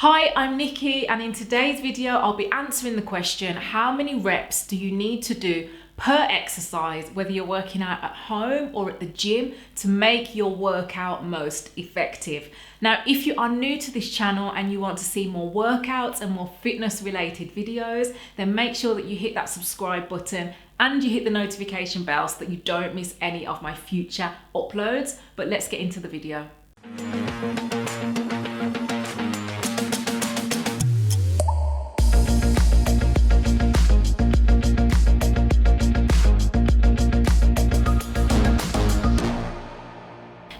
Hi, I'm Nikki, and in today's video I'll be answering the question, how many reps do you need to do per exercise, whether you're working out at home or at the gym, to make your workout most effective? Now, if you are new to this channel and you want to see more workouts and more fitness related videos, then make sure that you hit that subscribe button and you hit the notification bell so that you don't miss any of my future uploads. But let's get into the video.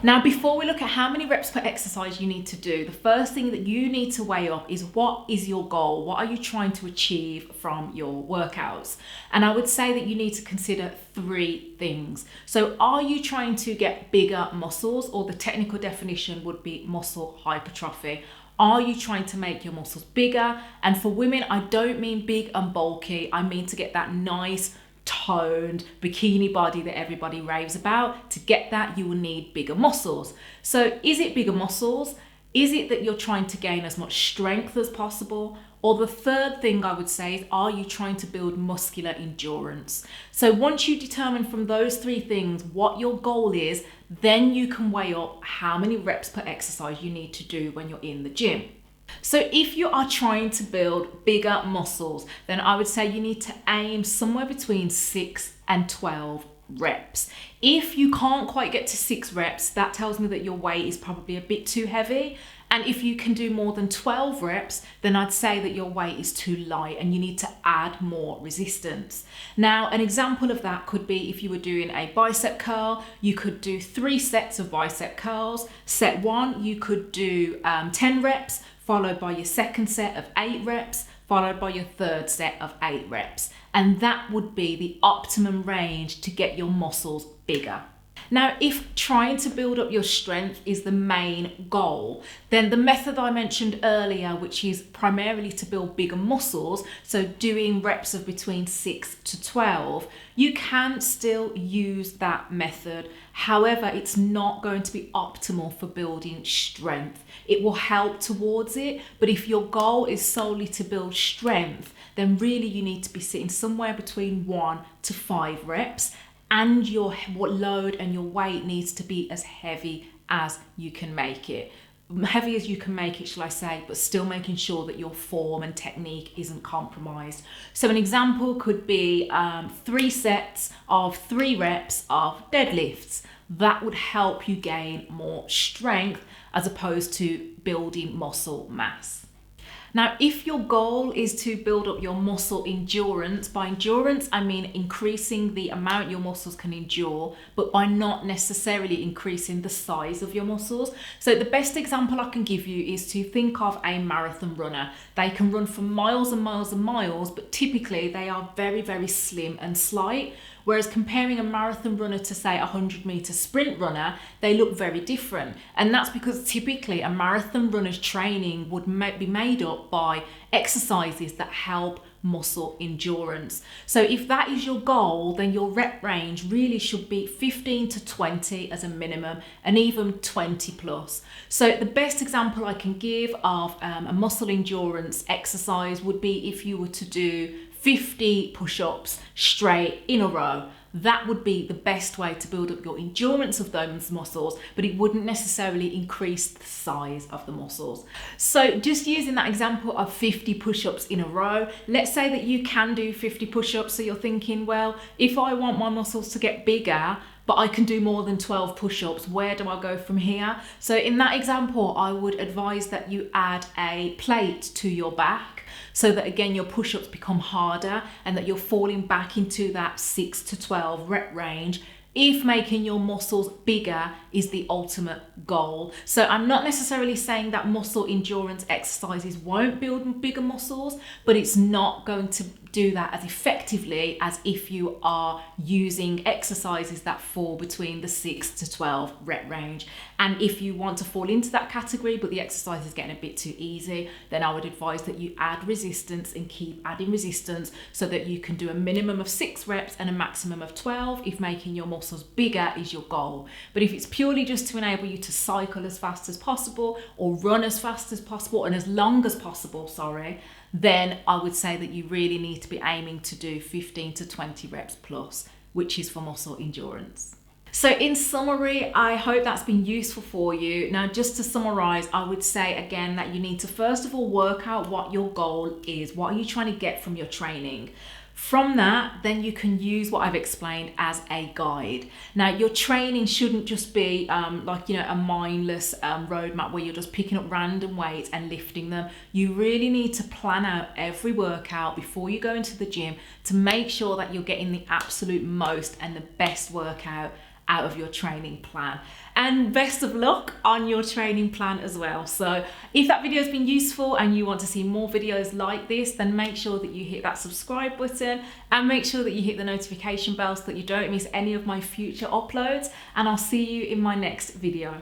Now, before we look at how many reps per exercise you need to do, the first thing that you need to weigh up is, what is your goal? What are you trying to achieve from your workouts? And I would say that you need to consider three things. So are you trying to get bigger muscles, or the technical definition would be muscle hypertrophy? Are you trying to make your muscles bigger? And for women, I don't mean big and bulky. I mean to get that nice, toned bikini body that everybody raves about. To get that, you will need bigger muscles. So is it bigger muscles? Is it that you're trying to gain as much strength as possible? Or the third thing I would say is, are you trying to build muscular endurance? So once you determine from those three things what your goal is, then you can weigh up how many reps per exercise you need to do when you're in the gym. So if you are trying to build bigger muscles, then I would say you need to aim somewhere between 6 and 12 reps. If you can't quite get to 6 reps, that tells me that your weight is probably a bit too heavy. And if you can do more than 12 reps, then I'd say that your weight is too light and you need to add more resistance. Now, an example of that could be if you were doing a bicep curl, you could do 3 sets of bicep curls. Set 1, you could do 10 reps, followed by your second set of 8 reps, followed by your third set of 8 reps. And that would be the optimum range to get your muscles bigger. Now, if trying to build up your strength is the main goal, then the method I mentioned earlier, which is primarily to build bigger muscles, so doing reps of between 6 to 12, you can still use that method. However, it's not going to be optimal for building strength. It will help towards it, but if your goal is solely to build strength, then really you need to be sitting somewhere between 1 to 5 reps. And your load and your weight needs to be as heavy as you can make it. Heavy as you can make it, shall I say, but still making sure that your form and technique isn't compromised. So an example could be 3 sets of 3 reps of deadlifts. That would help you gain more strength as opposed to building muscle mass. Now, if your goal is to build up your muscle endurance, by endurance, I mean increasing the amount your muscles can endure, but by not necessarily increasing the size of your muscles. So the best example I can give you is to think of a marathon runner. They can run for miles and miles and miles, but typically they are very, very slim and slight. Whereas comparing a marathon runner to, say, a 100-meter sprint runner, they look very different. And that's because typically a marathon runner's training would be made up by exercises that help muscle endurance. So if that is your goal, then your rep range really should be 15 to 20 as a minimum, and even 20 plus. So the best example I can give of a muscle endurance exercise would be if you were to do 50 push-ups straight in a row. That would be the best way to build up your endurance of those muscles, but it wouldn't necessarily increase the size of the muscles. So just using that example of 50 push-ups in a row, let's say that you can do 50 push-ups. So you're thinking, well, if I want my muscles to get bigger, but I can do more than 12 push-ups, where do I go from here? So in that example, I would advise that you add a plate to your back, so that again your push-ups become harder and that you're falling back into that 6 to 12 rep range, if making your muscles bigger is the ultimate goal. So I'm not necessarily saying that muscle endurance exercises won't build bigger muscles, but it's not going to do that as effectively as if you are using exercises that fall between the 6 to 12 rep range. And if you want to fall into that category, but the exercise is getting a bit too easy, then I would advise that you add resistance and keep adding resistance so that you can do a minimum of 6 reps and a maximum of 12 if making your muscles bigger is your goal. But if it's purely just to enable you to cycle as fast as possible or run as fast as possible and as long as possible, then I would say that you really need to be aiming to do 15 to 20 reps plus, which is for muscle endurance. So in summary, I hope that's been useful for you. Now, just to summarize, I would say again that you need to first of all work out what your goal is. What are you trying to get from your training? From that, then you can use what I've explained as a guide. Now, your training shouldn't just be a mindless roadmap where you're just picking up random weights and lifting them. You really need to plan out every workout before you go into the gym to make sure that you're getting the absolute most and the best workout out of your training plan. And best of luck on your training plan as well. So if that video has been useful and you want to see more videos like this, then make sure that you hit that subscribe button and make sure that you hit the notification bell so that you don't miss any of my future uploads. And I'll see you in my next video.